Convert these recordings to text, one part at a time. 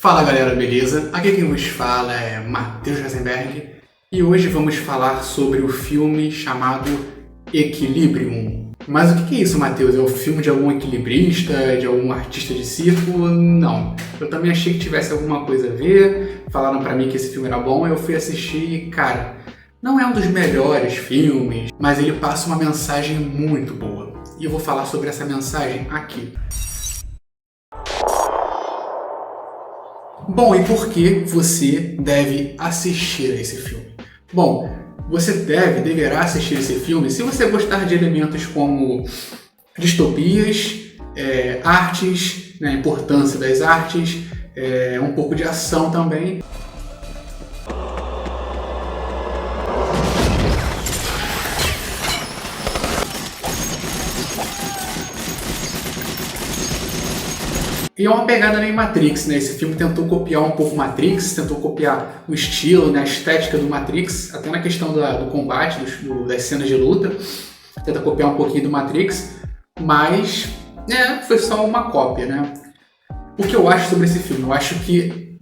Fala galera, beleza? Aqui quem vos fala é Matheus Rosenberg e hoje vamos falar sobre o filme chamado Equilibrium. Mas o que é isso, Matheus? É o filme de algum equilibrista, de algum artista de circo? Não. Eu também achei que tivesse alguma coisa a ver, falaram pra mim que esse filme era bom, eu fui assistir e, cara, não é um dos melhores filmes, mas ele passa uma mensagem muito boa. E eu vou falar sobre essa mensagem aqui. Bom, e por que você deve assistir a esse filme? Bom, você deverá assistir esse filme se você gostar de elementos como distopias, artes, a importância das artes, um pouco de ação também. E é uma pegada meio Matrix, né? Esse filme tentou copiar um pouco Matrix, tentou copiar o estilo, a estética do Matrix, até na questão do combate, das cenas de luta. Tenta copiar um pouquinho do Matrix, mas foi só uma cópia, né? O que eu acho sobre esse filme? Eu acho que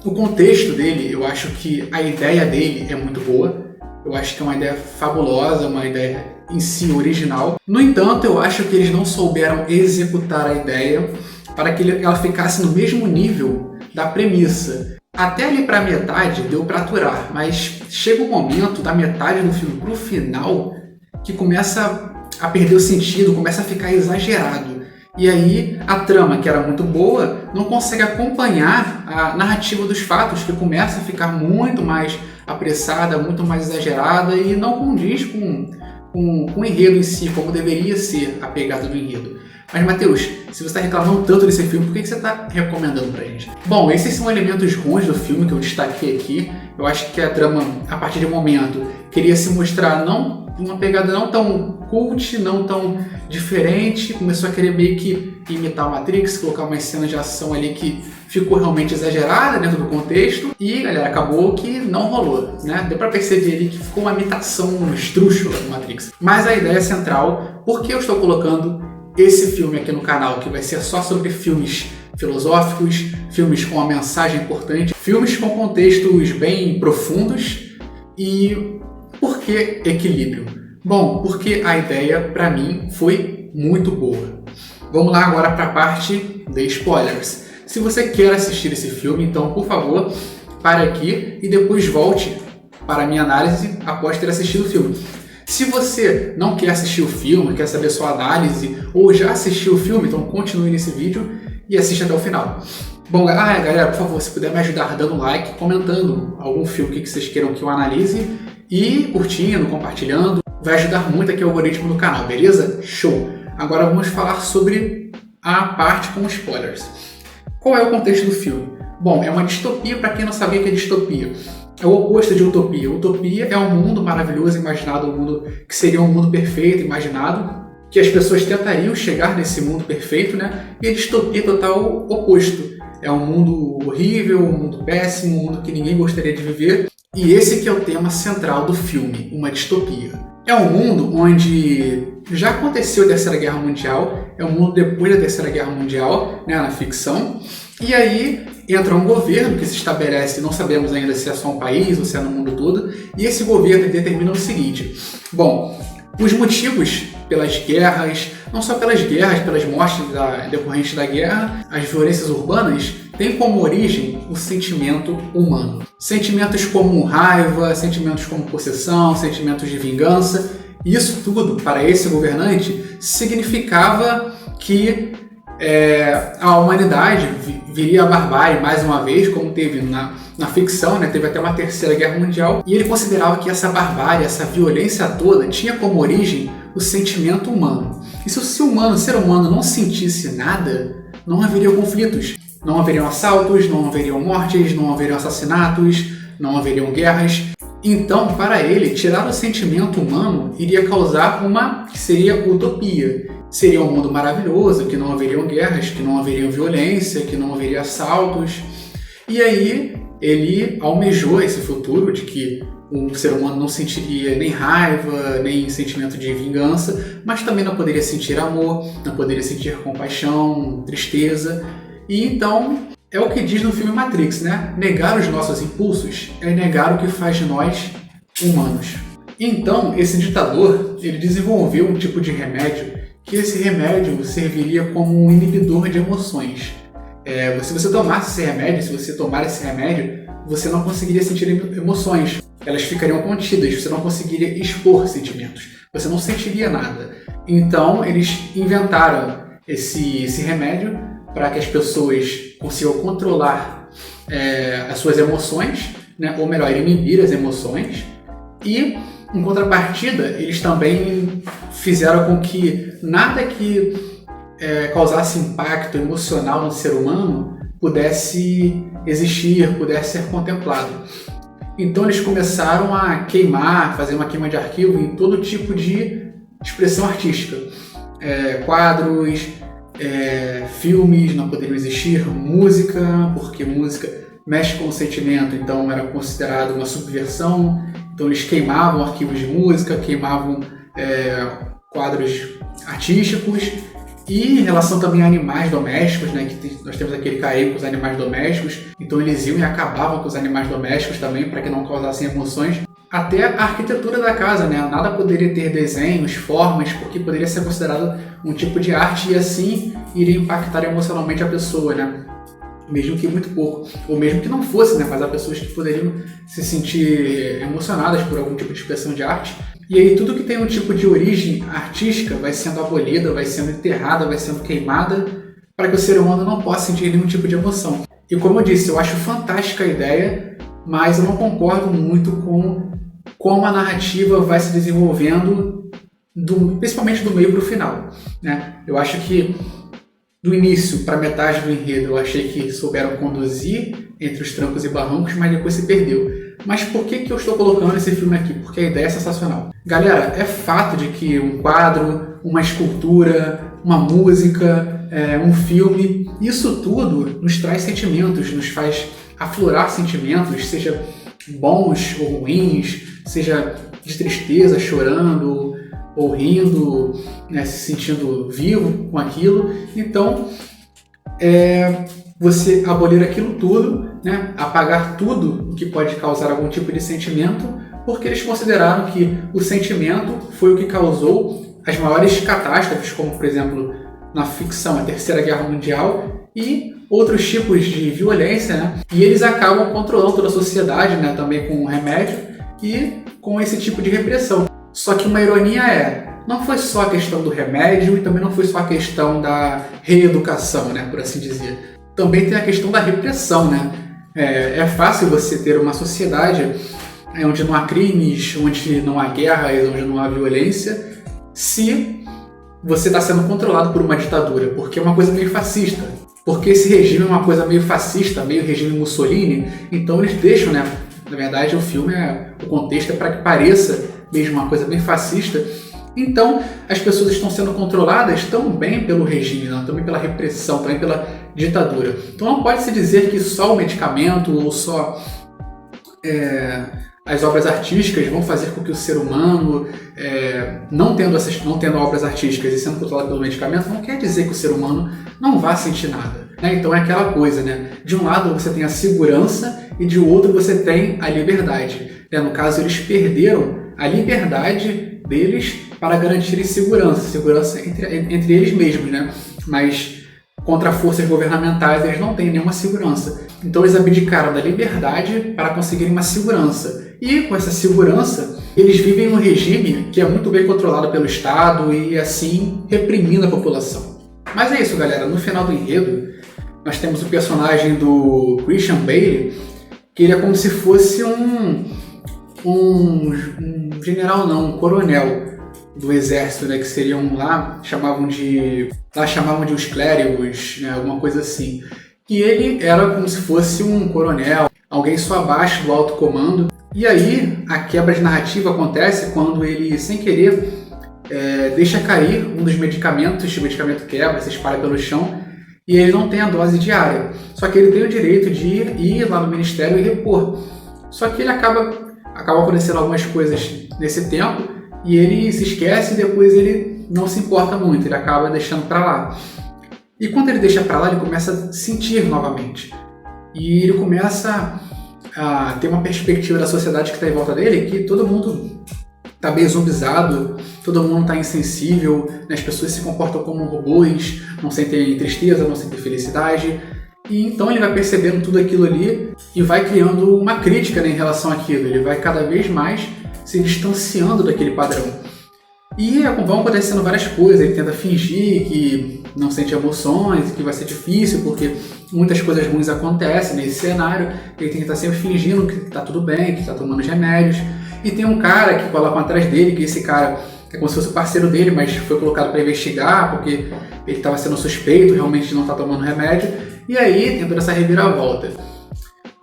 o contexto dele, eu acho que a ideia dele é muito boa. Eu acho que é uma ideia fabulosa, uma ideia em si original. No entanto, eu acho que eles não souberam executar a ideia para que ela ficasse no mesmo nível da premissa. Até ali para a metade deu para aturar, mas chega um momento da metade do filme para o final que começa a perder o sentido, começa a ficar exagerado. E aí a trama, que era muito boa, não consegue acompanhar a narrativa dos fatos, que começa a ficar muito mais apressada, muito mais exagerada e não condiz com o enredo em si, como deveria ser a pegada do enredo. Mas, Matheus, se você está reclamando tanto desse filme, por que você está recomendando pra gente? Bom, esses são elementos ruins do filme que eu destaquei aqui. Eu acho que a trama, a partir de um momento, queria se mostrar uma pegada não tão cult, não tão diferente. Começou a querer meio que imitar o Matrix, colocar umas cenas de ação ali que ficou realmente exagerada dentro do contexto. E, galera, acabou que não rolou, né? Deu pra perceber ali que ficou uma imitação esdrúxula do Matrix. Mas a ideia central, por que eu estou colocando esse filme aqui no canal, que vai ser só sobre filmes filosóficos, filmes com uma mensagem importante, filmes com contextos bem profundos. E por que equilíbrio? Bom, porque a ideia, para mim, foi muito boa. Vamos lá agora para a parte de spoilers. Se você quer assistir esse filme, então, por favor, pare aqui e depois volte para a minha análise após ter assistido o filme. Se você não quer assistir o filme, quer saber sua análise ou já assistiu o filme, então continue nesse vídeo e assista até o final. Bom, galera, por favor, se puder me ajudar dando like, comentando algum filme que vocês queiram que eu analise e curtindo, compartilhando, vai ajudar muito aqui o algoritmo do canal, beleza? Show! Agora vamos falar sobre a parte com spoilers. Qual é o contexto do filme? Bom, é uma distopia para quem não sabia o que é distopia. É o oposto de utopia. Utopia é um mundo maravilhoso imaginado, um mundo que seria um mundo perfeito imaginado, que as pessoas tentariam chegar nesse mundo perfeito, né? E a distopia é total oposto. É um mundo horrível, um mundo péssimo, um mundo que ninguém gostaria de viver. E esse que é o tema central do filme, uma distopia. É um mundo onde já aconteceu a Terceira Guerra Mundial, é um mundo depois da Terceira Guerra Mundial, né, na ficção. E aí entra um governo que se estabelece, não sabemos ainda se é só um país ou se é no mundo todo, e esse governo determina o seguinte: bom, os motivos pelas guerras, não só pelas guerras, pelas mortes decorrentes da guerra, as violências urbanas, têm como origem o sentimento humano. Sentimentos como raiva, sentimentos como possessão, sentimentos de vingança. Isso tudo, para esse governante, significava que a humanidade viria a barbárie mais uma vez, como teve na ficção, né? Teve até uma Terceira Guerra Mundial, e ele considerava que essa barbárie, essa violência toda, tinha como origem o sentimento humano. E se o ser humano não sentisse nada, não haveria conflitos, não haveriam assaltos, não haveriam mortes, não haveriam assassinatos, não haveriam guerras. Então, para ele, tirar o sentimento humano iria causar que seria utopia. Seria um mundo maravilhoso, que não haveriam guerras, que não haveriam violência, que não haveria assaltos. E aí ele almejou esse futuro de que o ser humano não sentiria nem raiva, nem sentimento de vingança, mas também não poderia sentir amor, não poderia sentir compaixão, tristeza. E então É o que diz no filme Matrix, né? Negar os nossos impulsos é negar o que faz de nós humanos. Então, esse ditador, ele desenvolveu um tipo de remédio que esse remédio serviria como um inibidor de emoções. Se você tomasse esse remédio, se você tomar esse remédio, você não conseguiria sentir emoções. Elas ficariam contidas, você não conseguiria expor sentimentos. Você não sentiria nada. Então, eles inventaram esse remédio para que as pessoas consigam controlar as suas emoções, né? Ou melhor, inibir as emoções. E, em contrapartida, eles também fizeram com que nada que causasse impacto emocional no ser humano pudesse existir, pudesse ser contemplado. Então eles começaram a queimar, fazer uma queima de arquivo em todo tipo de expressão artística. Quadros, filmes não poderiam existir, música, porque música mexe com o sentimento, então era considerado uma subversão. Então eles queimavam arquivos de música, queimavam quadros artísticos. E em relação também a animais domésticos, né, que nós temos aquele carinho com os animais domésticos, então eles iam e acabavam com os animais domésticos também para que não causassem emoções. Até a arquitetura da casa, né, nada poderia ter desenhos, formas, porque poderia ser considerado um tipo de arte e assim iria impactar emocionalmente a pessoa, né, mesmo que muito pouco, ou mesmo que não fosse, né, mas há pessoas que poderiam se sentir emocionadas por algum tipo de expressão de arte. E aí tudo que tem um tipo de origem artística vai sendo abolida, vai sendo enterrada, vai sendo queimada, para que o ser humano não possa sentir nenhum tipo de emoção. E como eu disse, eu acho fantástica a ideia, mas eu não concordo muito com como a narrativa vai se desenvolvendo, principalmente do meio para o final, né? Eu acho que do início para metade do enredo eu achei que souberam conduzir entre os trancos e barrancos, mas depois se perdeu. Mas por que eu estou colocando esse filme aqui? Porque a ideia é sensacional. Galera, é fato de que um quadro, uma escultura, uma música, um filme, isso tudo nos traz sentimentos, nos faz aflorar sentimentos, seja bons ou ruins, seja de tristeza, chorando ou rindo, né, se sentindo vivo com aquilo. Então, você abolir aquilo tudo, né, apagar tudo o que pode causar algum tipo de sentimento, porque eles consideraram que o sentimento foi o que causou as maiores catástrofes, como, por exemplo, na ficção, a Terceira Guerra Mundial e outros tipos de violência, né? E eles acabam controlando toda a sociedade, né, também com o remédio e com esse tipo de repressão. Só que uma ironia não foi só a questão do remédio e também não foi só a questão da reeducação, né, por assim dizer. Também tem a questão da repressão, né? É fácil você ter uma sociedade onde não há crimes, onde não há guerras, onde não há violência, se você está sendo controlado por uma ditadura, porque é uma coisa meio fascista. Porque esse regime é uma coisa meio fascista, meio regime Mussolini, então eles deixam, né? Na verdade, o filme, o contexto é para que pareça mesmo uma coisa bem fascista. Então, as pessoas estão sendo controladas também pelo regime, né? Também pela repressão, também pela ditadura. Então, não pode-se dizer que só o medicamento ou só as obras artísticas vão fazer com que o ser humano, não tendo obras artísticas e sendo controlado pelo medicamento, não quer dizer que o ser humano não vá sentir nada, né? Então é aquela coisa, né? De um lado você tem a segurança e de outro você tem a liberdade, né? No caso, eles perderam a liberdade deles para garantir segurança entre eles mesmos, né? Mas contra forças governamentais eles não têm nenhuma segurança. Então eles abdicaram da liberdade para conseguirem uma segurança. E com essa segurança, eles vivem num regime que é muito bem controlado pelo Estado e assim reprimindo a população. Mas é isso, galera. No final do enredo, nós temos o personagem do Christian Bale, que ele é como se fosse um general, não, um coronel do exército, né, que seriam lá chamavam de os clérigos, né, alguma coisa assim. E ele era como se fosse um coronel, alguém só abaixo do alto comando. E aí a quebra de narrativa acontece quando ele, sem querer, deixa cair um dos medicamentos, o medicamento quebra, se espalha pelo chão, e ele não tem a dose diária. Só que ele tem o direito de ir lá no ministério e repor. Só que ele acaba acontecendo algumas coisas nesse tempo, e ele se esquece e depois ele não se importa muito, ele acaba deixando para lá. E quando ele deixa para lá, ele começa a sentir novamente. e ele começa a ter uma perspectiva da sociedade que está em volta dele, que todo mundo está meio zombizado, todo mundo está insensível, né? As pessoas se comportam como robôs, não sentem tristeza, não sentem felicidade. E então ele vai percebendo tudo aquilo ali e vai criando uma crítica, né, em relação àquilo. Ele vai cada vez mais se distanciando daquele padrão. E vão acontecendo várias coisas, ele tenta fingir que não sente emoções, que vai ser difícil, porque muitas coisas ruins acontecem nesse cenário, ele tem que estar sempre fingindo que está tudo bem, que está tomando os remédios. E tem um cara que coloca atrás dele, que esse cara é como se fosse o parceiro dele, mas foi colocado para investigar, porque ele estava sendo suspeito realmente de não estar tomando remédio. E aí tem toda essa reviravolta.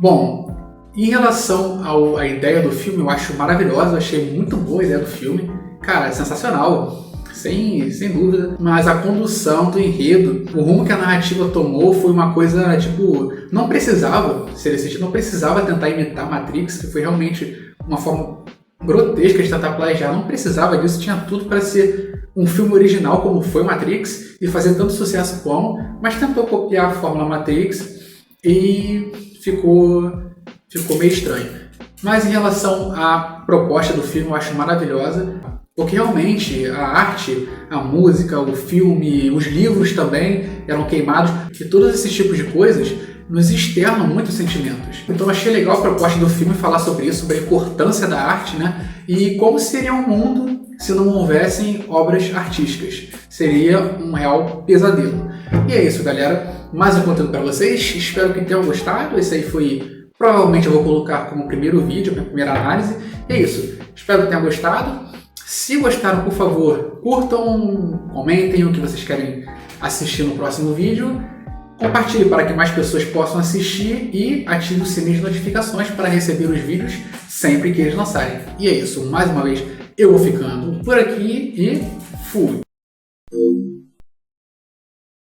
Bom, em relação à ideia do filme, eu acho maravilhosa, eu achei muito boa a ideia do filme. Cara, é sensacional, sem dúvida. Mas a condução do enredo, o rumo que a narrativa tomou foi uma coisa, tipo, não precisava ser esse tipo, não precisava tentar imitar Matrix, que foi realmente uma forma grotesca de tentar plagiar, não precisava disso, tinha tudo para ser um filme original como foi Matrix e fazer tanto sucesso como, mas tentou copiar a fórmula Matrix e ficou meio estranho. Mas em relação à proposta do filme, eu acho maravilhosa, porque realmente a arte, a música, o filme, os livros também eram queimados, e todos esses tipos de coisas nos externam muitos sentimentos. Então achei legal a proposta do filme falar sobre isso, sobre a importância da arte, né? E como seria um mundo se não houvessem obras artísticas. Seria um real pesadelo. E é isso, galera. Mais um conteúdo para vocês. Espero que tenham gostado. Esse aí foi... Provavelmente eu vou colocar como primeiro vídeo, minha primeira análise. E é isso. Espero que tenham gostado. Se gostaram, por favor, curtam, comentem o que vocês querem assistir no próximo vídeo. Compartilhe para que mais pessoas possam assistir e ative o sininho de notificações para receber os vídeos sempre que eles lançarem. E é isso, mais uma vez eu vou ficando por aqui e fui!